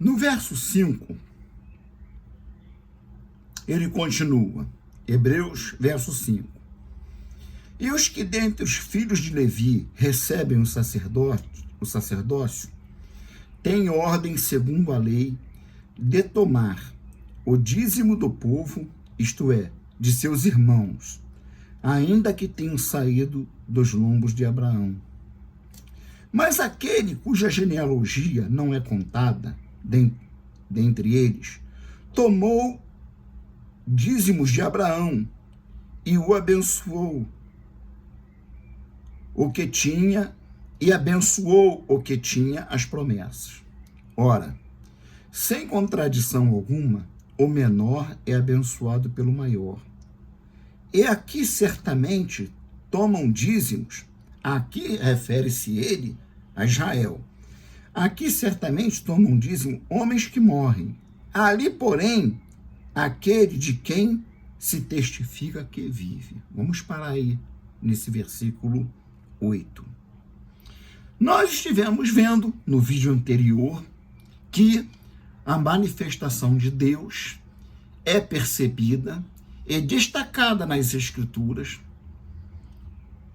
No verso 5, ele continua, Hebreus, verso 5. E os que dentre os filhos de Levi recebem o sacerdócio, têm ordem segundo a lei de tomar o dízimo do povo, isto é, de seus irmãos, ainda que tenham saído dos lombos de Abraão. Mas aquele cuja genealogia não é contada dentre eles, tomou dízimos de Abraão e o abençoou o que tinha e abençoou o que tinha as promessas. Ora, sem contradição alguma, o menor é abençoado pelo maior. E aqui certamente tomam dízimos, aqui refere-se ele a Israel. Aqui certamente tomam dízimo homens que morrem. Ali, porém, aquele de quem se testifica que vive. Vamos parar aí nesse versículo 8. Nós estivemos vendo no vídeo anterior que a manifestação de Deus é percebida e destacada nas Escrituras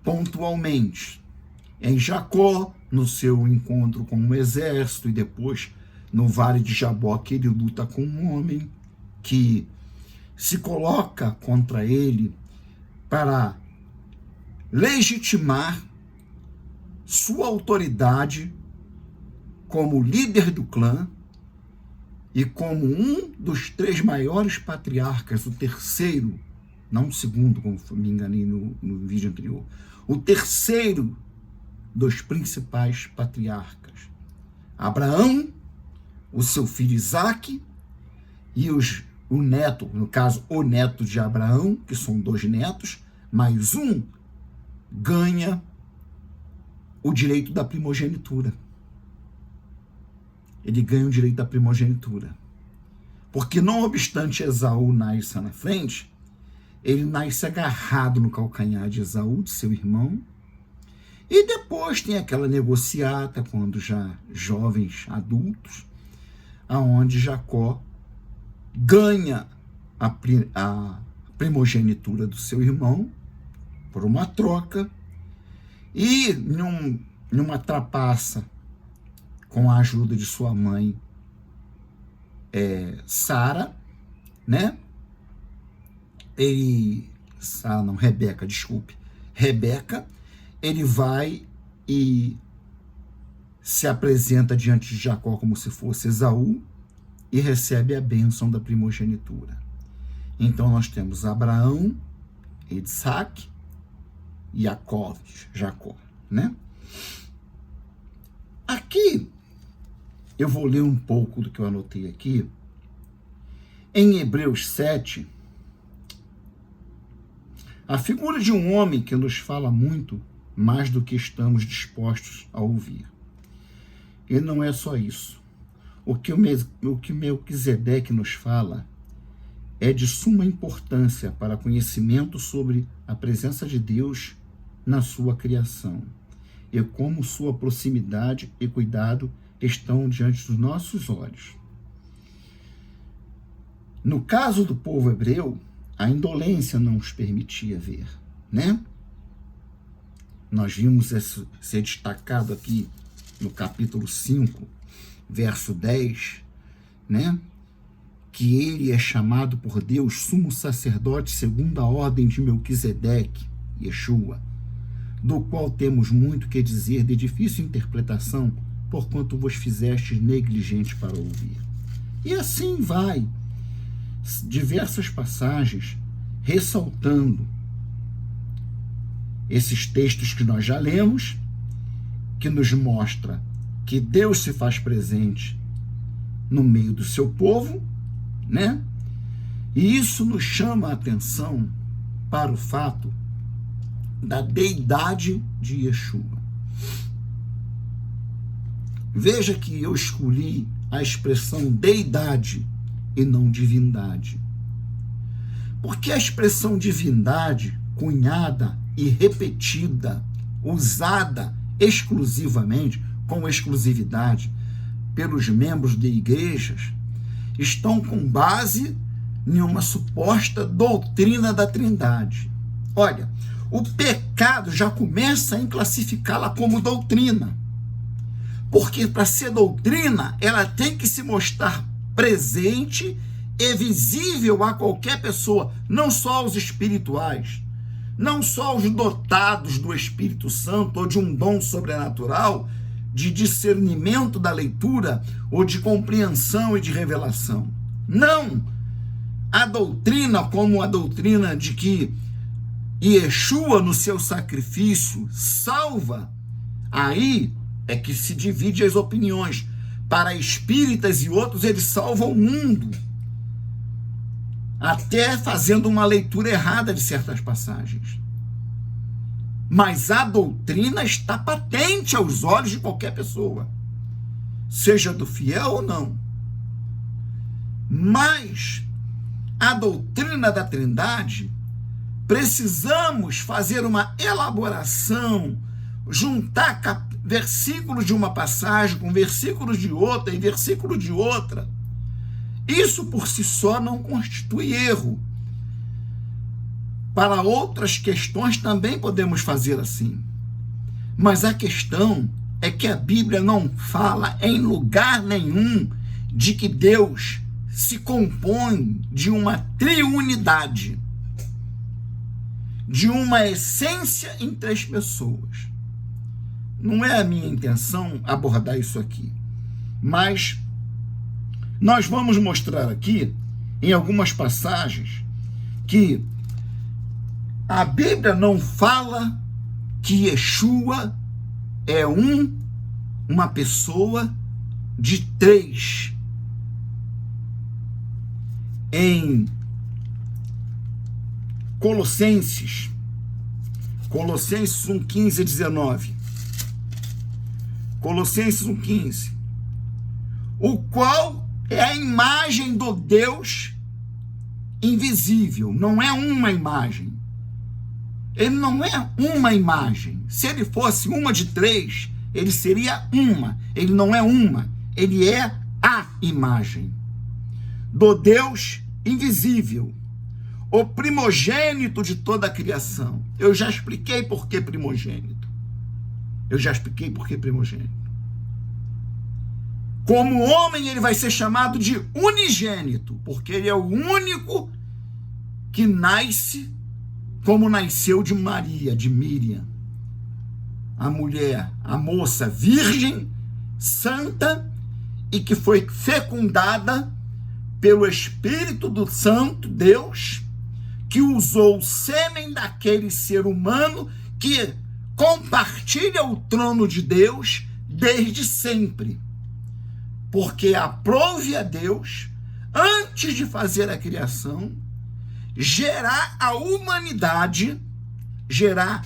pontualmente. Em Jacó, no seu encontro com um exército, e depois no Vale de Jaboque, ele luta com um homem que se coloca contra ele para legitimar sua autoridade como líder do clã e como um dos 3 maiores patriarcas, o terceiro, não o segundo, como me enganei no vídeo anterior, o terceiro dos principais patriarcas. Abraão, o seu filho Isaque e o neto, no caso, o neto de Abraão, que são 2 netos, mais um ganha o direito da primogenitura. Ele ganha o direito da primogenitura. Porque, não obstante Esaú nasça na frente, ele nasce agarrado no calcanhar de Esaú, de seu irmão, e depois tem aquela negociata, quando já jovens adultos, aonde Jacó ganha a primogenitura do seu irmão por uma troca, e numa trapaça com a ajuda de sua mãe Sara, né? Rebeca, ele vai e se apresenta diante de Jacó como se fosse Esaú e recebe a bênção da primogenitura. Então nós temos Abraão, Isaac e Jacó, né? Aqui, eu vou ler um pouco do que eu anotei aqui. Em Hebreus 7, a figura de um homem que nos fala muito mais do que estamos dispostos a ouvir. E não é só isso. O que Melquisedeque nos fala é de suma importância para conhecimento sobre a presença de Deus na sua criação e como sua proximidade e cuidado estão diante dos nossos olhos. No caso do povo hebreu, a indolência não os permitia ver, né? Nós vimos isso ser destacado aqui no capítulo 5, verso 10, né? Que ele é chamado por Deus sumo sacerdote segundo a ordem de Melquisedeque, Yeshua, do qual temos muito que dizer de difícil interpretação, porquanto vos fizestes negligentes para ouvir. E assim vai, diversas passagens ressaltando esses textos que nós já lemos, que nos mostra que Deus se faz presente no meio do seu povo, né? E isso nos chama a atenção para o fato da deidade de Yeshua. Veja que eu escolhi a expressão deidade e não divindade. Porque a expressão divindade, cunhada e repetida, usada exclusivamente, com exclusividade, pelos membros de igrejas estão com base em uma suposta doutrina da Trindade. Olha, o pecado já começa em classificá-la como doutrina, porque para ser doutrina, ela tem que se mostrar presente e visível a qualquer pessoa, não só aos espirituais, não só aos dotados do Espírito Santo ou de um dom sobrenatural, de discernimento da leitura ou de compreensão e de revelação. Não! A doutrina, como a doutrina de que Yeshua, no seu sacrifício, salva, aí é que se divide as opiniões. Para espíritas e outros, ele salva o mundo, até fazendo uma leitura errada de certas passagens. Mas a doutrina está patente aos olhos de qualquer pessoa, seja do fiel ou não. Mas a doutrina da Trindade, precisamos fazer uma elaboração, juntar versículos de uma passagem com versículos de outra e versículo de outra. Isso por si só não constitui erro. Para outras questões também podemos fazer assim. Mas a questão é que a Bíblia não fala em lugar nenhum de que Deus se compõe de uma triunidade, de uma essência em três pessoas. Não é a minha intenção abordar isso aqui, mas nós vamos mostrar aqui, em algumas passagens, que a Bíblia não fala que Yeshua é uma pessoa de três. Em Colossenses 1:15 e 19. Colossenses 1:15. O qual é a imagem do Deus invisível, não é uma imagem. Ele não é uma imagem. Se ele fosse uma de três, ele seria uma. Ele não é uma, ele é a imagem do Deus invisível, o primogênito de toda a criação. Eu já expliquei por que primogênito. Como homem, ele vai ser chamado de unigênito, porque ele é o único que nasce como nasceu de Maria, de Miriam, a mulher, a moça virgem, santa, e que foi fecundada pelo Espírito do Santo Deus, que usou o sêmen daquele ser humano que compartilha o trono de Deus desde sempre. Porque aprove a Deus, antes de fazer a criação, gerar a humanidade, gerar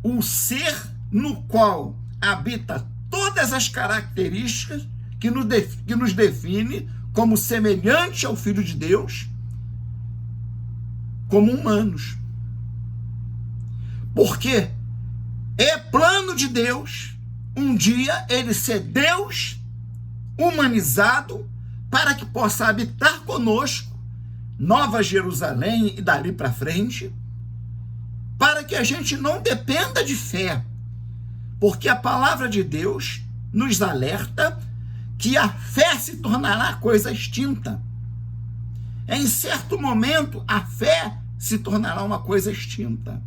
o ser no qual habita todas as características que nos define como semelhante ao Filho de Deus, como humanos. Porque é plano de Deus, um dia, ele ser Deus humanizado, para que possa habitar conosco, Nova Jerusalém e dali para frente, para que a gente não dependa de fé, porque a palavra de Deus nos alerta que a fé se tornará coisa extinta. Em certo momento, a fé se tornará uma coisa extinta.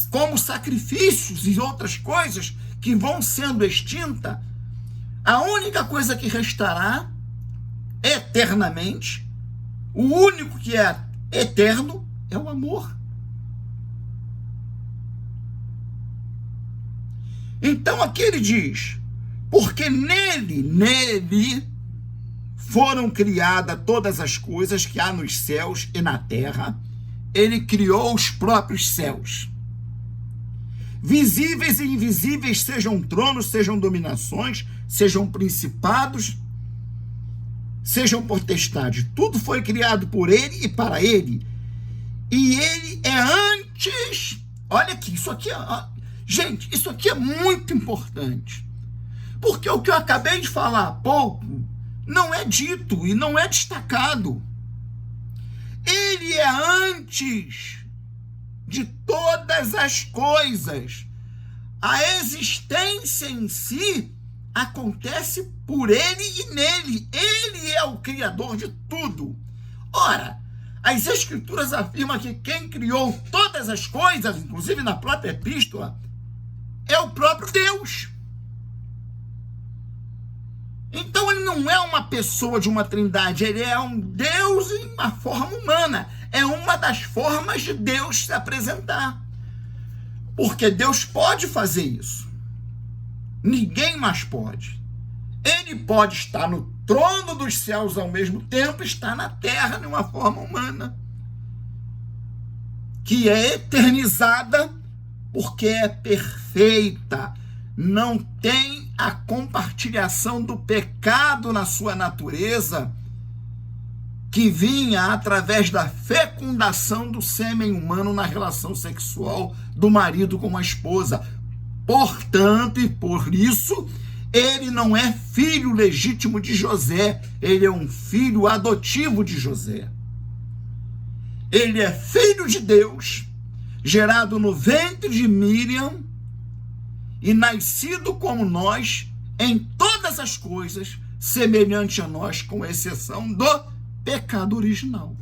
Como sacrifícios e outras coisas que vão sendo extintas, a única coisa que restará eternamente, o único que é eterno, é o amor. Então aqui ele diz, porque nele foram criadas todas as coisas que há nos céus e na terra. Ele criou os próprios céus, visíveis e invisíveis, sejam tronos, sejam dominações, sejam principados, sejam potestades. Tudo foi criado por ele e para ele. E ele é antes. Olha aqui, gente, isso aqui é muito importante. Porque o que eu acabei de falar há pouco não é dito e não é destacado. Ele é antes de todas as coisas. A existência em si acontece por ele e nele. Ele é o criador de tudo. Ora, as Escrituras afirmam que quem criou todas as coisas, inclusive na própria epístola, é o próprio Deus. Então ele não é uma pessoa de uma trindade, ele é um Deus em uma forma humana. É uma das formas de Deus se apresentar. Porque Deus pode fazer isso. Ninguém mais pode. Ele pode estar no trono dos céus ao mesmo tempo, estar na terra de uma forma humana, que é eternizada porque é perfeita. Não tem a compartilhação do pecado na sua natureza, que vinha através da fecundação do sêmen humano na relação sexual do marido com a esposa. Portanto, e por isso, ele não é filho legítimo de José, ele é um filho adotivo de José. Ele é filho de Deus, gerado no ventre de Miriam, e nascido como nós, em todas as coisas, semelhante a nós, com exceção do pecado original.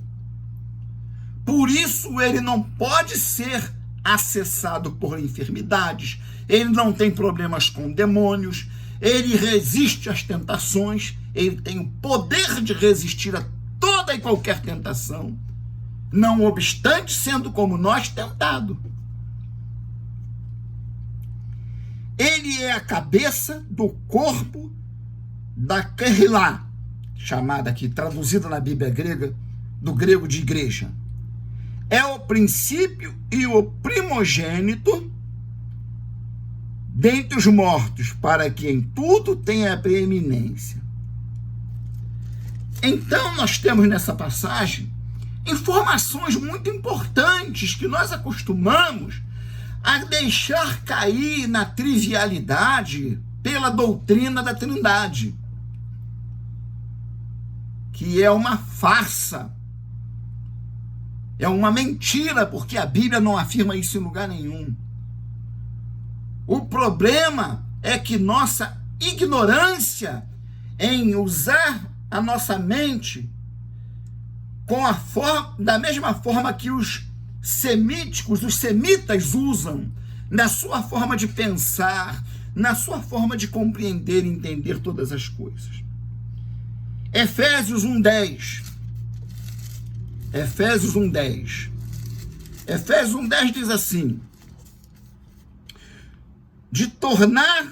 Por isso, ele não pode ser acessado por enfermidades, ele não tem problemas com demônios, ele resiste às tentações, ele tem o poder de resistir a toda e qualquer tentação, não obstante sendo como nós tentado. Ele é a cabeça do corpo da Kehilá, chamada aqui, traduzida na Bíblia grega, do grego de igreja. É o princípio e o primogênito dentre os mortos, para que em tudo tenha preeminência. Então, nós temos nessa passagem informações muito importantes que nós acostumamos a deixar cair na trivialidade pela doutrina da Trindade, que é uma farsa, é uma mentira, porque a Bíblia não afirma isso em lugar nenhum. O problema é que nossa ignorância em usar a nossa mente da mesma forma que os semitas usam, na sua forma de pensar, na sua forma de compreender e entender todas as coisas. Efésios 1:10. Efésios 1:10. Efésios 1:10 diz assim: de tornar,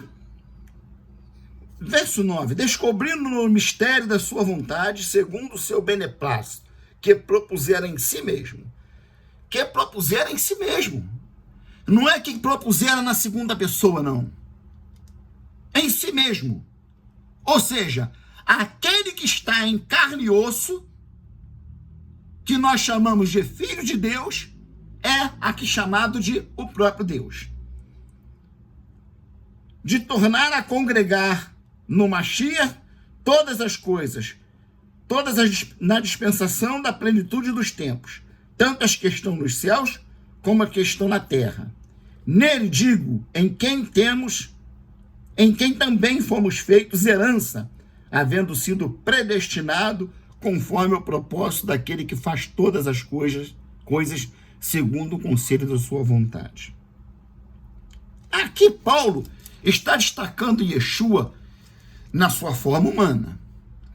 verso 9, descobrindo no mistério da sua vontade, segundo o seu beneplácito, que propusera em si mesmo. Que propusera em si mesmo. Não é que propusera na segunda pessoa, não. Em si mesmo. Ou seja, aquele que está em carne e osso, que nós chamamos de Filho de Deus, é aqui chamado de o próprio Deus. De tornar a congregar no Mashiach todas as coisas, na dispensação da plenitude dos tempos, tanto as que estão nos céus, como as que estão na terra. Nele, digo, em quem também fomos feitos herança, havendo sido predestinado conforme o propósito daquele que faz todas as coisas segundo o conselho da sua vontade. Aqui Paulo está destacando Yeshua na sua forma humana.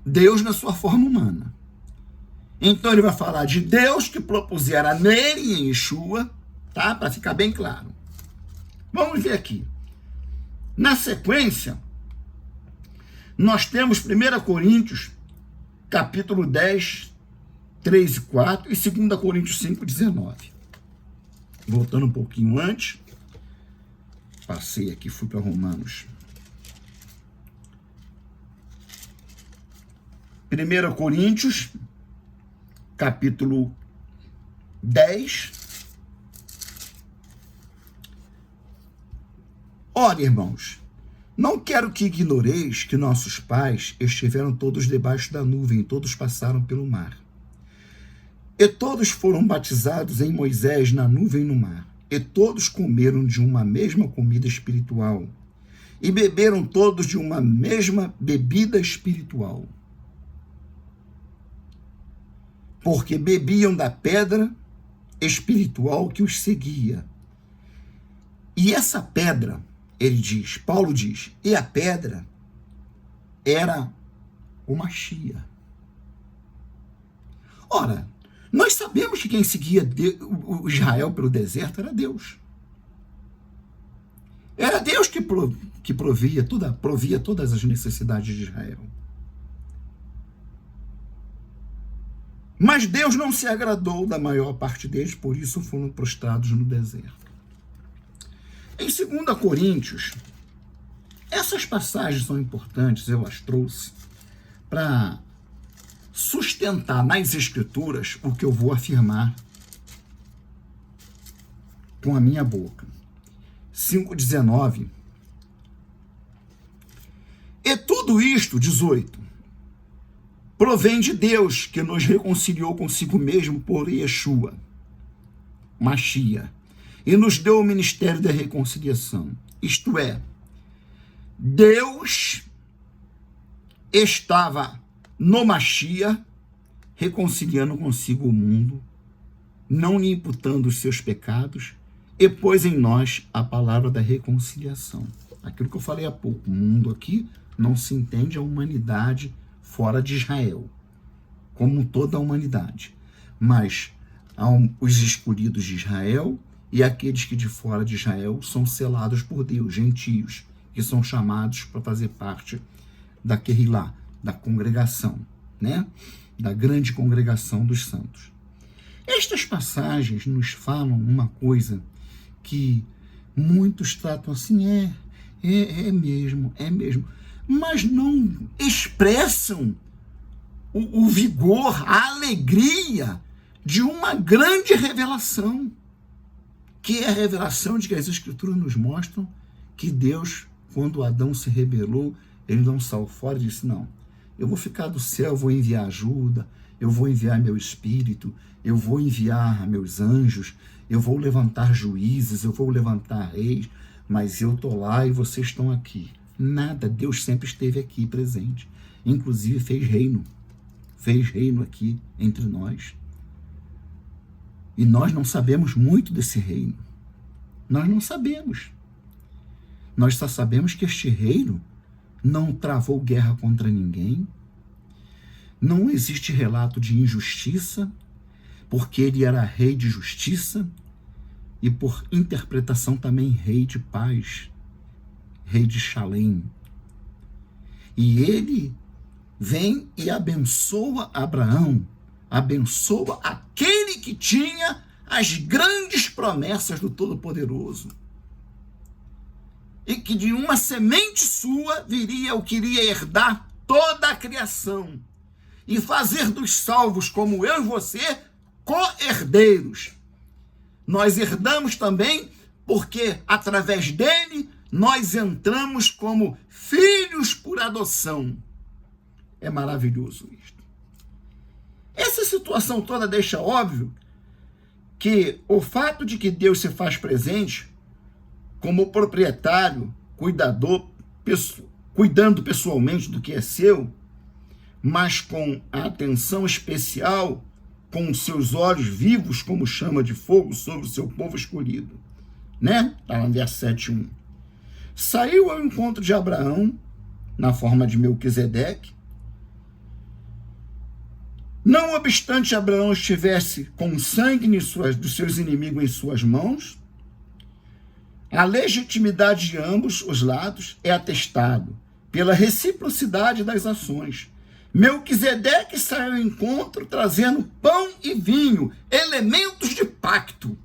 Deus na sua forma humana. Então ele vai falar de Deus que propusera nele e em Yeshua, tá? Para ficar bem claro. Vamos ver aqui. Na sequência, nós temos 1 Coríntios, capítulo 10, 3 e 4, e 2 Coríntios 5, 19. Voltando um pouquinho antes, passei aqui, fui para Romanos. 1 Coríntios, capítulo 10. Ora, irmãos, Não quero que ignoreis que nossos pais estiveram todos debaixo da nuvem, e todos passaram pelo mar. E todos foram batizados em Moisés na nuvem e no mar. E todos comeram de uma mesma comida espiritual. E beberam todos de uma mesma bebida espiritual. Porque bebiam da pedra espiritual que os seguia. E essa pedra, Paulo diz, e a pedra era o Machia. Ora, nós sabemos que quem seguia o Israel pelo deserto era Deus. Era Deus que provia todas as necessidades de Israel. Mas Deus não se agradou da maior parte deles, por isso foram prostrados no deserto. Em 2 Coríntios, essas passagens são importantes, eu as trouxe para sustentar nas Escrituras o que eu vou afirmar com a minha boca. 5,19. E tudo isto, 18, provém de Deus, que nos reconciliou consigo mesmo por Yeshua, Machia, e nos deu o ministério da reconciliação. Isto é, Deus estava no Machia, reconciliando consigo o mundo, não lhe imputando os seus pecados, e pôs em nós a palavra da reconciliação. Aquilo que eu falei há pouco, o mundo aqui não se entende a humanidade fora de Israel, como toda a humanidade, mas os escolhidos de Israel e aqueles que de fora de Israel são selados por Deus, gentios, que são chamados para fazer parte da Querilá, da congregação, né? Da grande congregação dos santos. Estas passagens nos falam uma coisa que muitos tratam assim, é mesmo, mas não expressam o vigor, a alegria de uma grande revelação, que é a revelação de que as Escrituras nos mostram que Deus, quando Adão se rebelou, ele não saiu fora e disse, não, eu vou ficar do céu, eu vou enviar ajuda, eu vou enviar meu espírito, eu vou enviar meus anjos, eu vou levantar juízes, eu vou levantar reis, mas eu estou lá e vocês estão aqui. Nada, Deus sempre esteve aqui presente, inclusive fez reino aqui entre nós. E nós não sabemos muito desse reino. Nós não sabemos. Nós só sabemos que este reino não travou guerra contra ninguém. Não existe relato de injustiça, porque ele era rei de justiça e, por interpretação, também rei de paz, rei de Shalem. E ele vem e abençoa Abraão, abençoa aquele que tinha as grandes promessas do Todo-Poderoso. E que de uma semente sua viria o que iria herdar toda a criação e fazer dos salvos como eu e você co-herdeiros. Nós herdamos também porque através dele nós entramos como filhos por adoção. É maravilhoso isto. Essa situação toda deixa óbvio que o fato de que Deus se faz presente como proprietário, cuidador, cuidando pessoalmente do que é seu, mas com a atenção especial, com os seus olhos vivos como chama de fogo sobre o seu povo escolhido. Né? Está lá no verso 7:1. Saiu ao encontro de Abraão, na forma de Melquisedeque. Não obstante Abraão estivesse com o sangue dos seus inimigos em suas mãos, a legitimidade de ambos os lados é atestado pela reciprocidade das ações. Melquisedeque saiu ao encontro trazendo pão e vinho, elementos de pacto.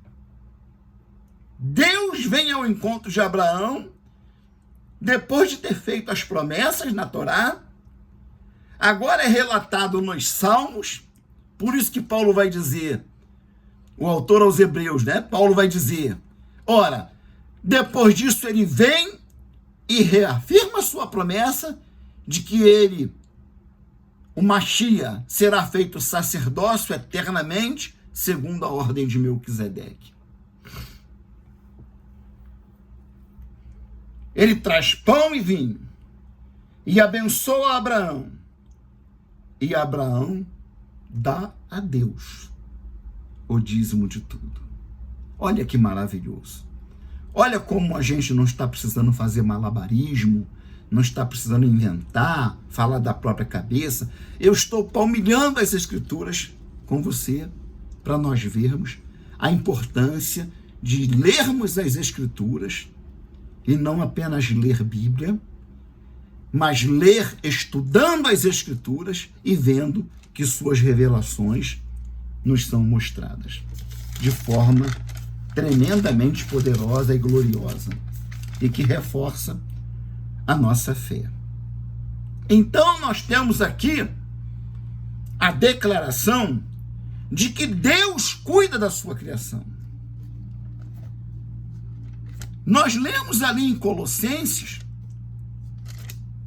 Deus vem ao encontro de Abraão, depois de ter feito as promessas na Torá. Agora é relatado nos Salmos, por isso que Paulo vai dizer, o autor aos Hebreus, né? Paulo vai dizer, ora, depois disso ele vem e reafirma sua promessa de que ele, o Mashiach, será feito sacerdócio eternamente, segundo a ordem de Melquisedeque. Ele traz pão e vinho e abençoa Abraão. E Abraão dá a Deus o dízimo de tudo. Olha que maravilhoso. Olha como a gente não está precisando fazer malabarismo, não está precisando inventar, falar da própria cabeça. Eu estou palmilhando as Escrituras com você, para nós vermos a importância de lermos as Escrituras, e não apenas ler Bíblia, mas ler estudando as Escrituras e vendo que suas revelações nos são mostradas de forma tremendamente poderosa e gloriosa, e que reforça a nossa fé. Então nós temos aqui a declaração de que Deus cuida da sua criação. Nós lemos ali em Colossenses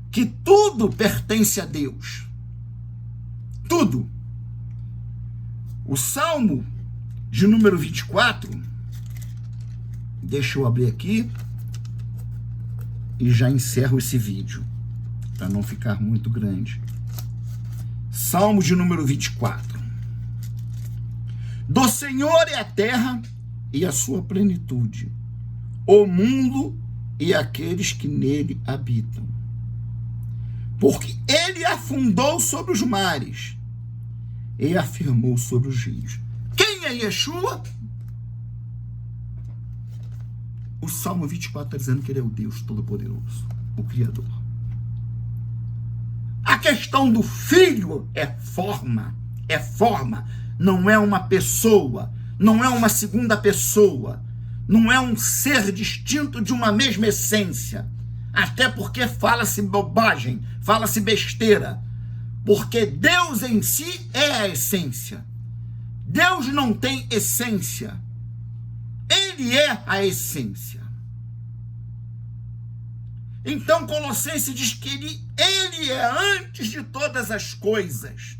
que tudo pertence a Deus. Tudo. O Salmo de número 24, deixa eu abrir aqui e já encerro esse vídeo, para não ficar muito grande. Salmo de número 24. Do Senhor é a terra e a sua plenitude, o mundo e aqueles que nele habitam. Porque ele afundou sobre os mares e afirmou sobre os rios. Quem é Yeshua? O Salmo 24 está dizendo que ele é o Deus Todo-Poderoso, o Criador. A questão do Filho é forma, não é uma pessoa, não é uma segunda pessoa, não é um ser distinto de uma mesma essência. Até porque fala-se bobagem, fala-se besteira, porque Deus em si é a essência. Deus não tem essência. Ele é a essência. Então Colossenses diz que ele é antes de todas as coisas.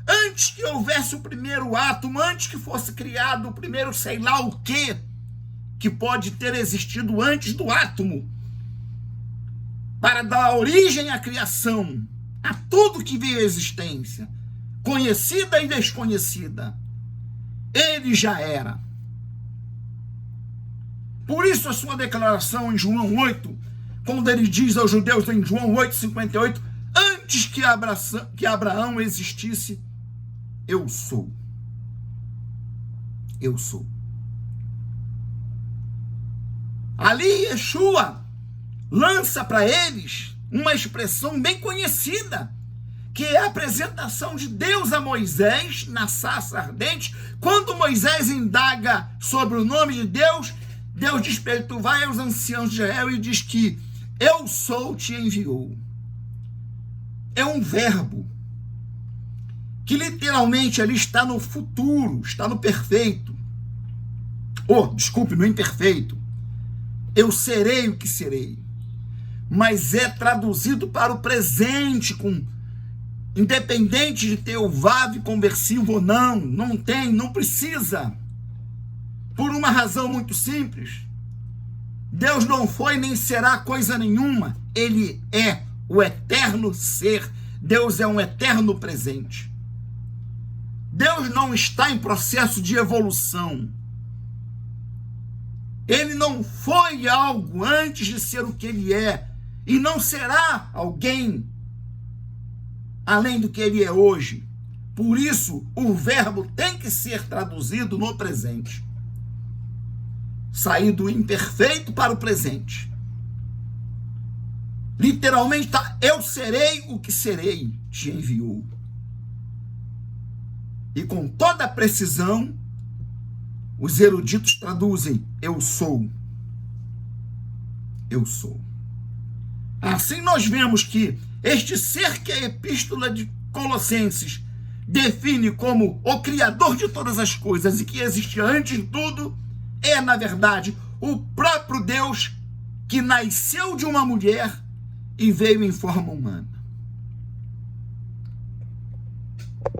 Antes que houvesse o primeiro átomo, antes que fosse criado o primeiro sei lá o quê, que pode ter existido antes do átomo, para dar origem à criação, a tudo que veio à existência, conhecida e desconhecida. Ele já era. Por isso a sua declaração em João 8, quando ele diz aos judeus em João 8,58, antes que Abraão existisse, eu sou. Eu sou. Ali Yeshua lança para eles uma expressão bem conhecida, que é a apresentação de Deus a Moisés na sarça ardente. Quando Moisés indaga sobre o nome de Deus, Deus diz para ele: tu vai aos anciãos de Israel e diz que eu sou te enviou. É um verbo que literalmente ali está no futuro, está no perfeito. No imperfeito. Eu serei o que serei. Mas é traduzido para o presente, independente de ter o vav conversivo ou não. Não precisa. Por uma razão muito simples. Deus não foi nem será coisa nenhuma. Ele é o eterno ser. Deus é um eterno presente. Deus não está em processo de evolução. Ele não foi algo antes de ser o que ele é. E não será alguém além do que ele é hoje. Por isso, o verbo tem que ser traduzido no presente. Sair do imperfeito para o presente. Literalmente está: eu serei o que serei, te enviou. E com toda a precisão, os eruditos traduzem: eu sou. Eu sou. Assim nós vemos que este ser que a Epístola de Colossenses define como o Criador de todas as coisas e que existe antes de tudo, é, na verdade, o próprio Deus que nasceu de uma mulher e veio em forma humana.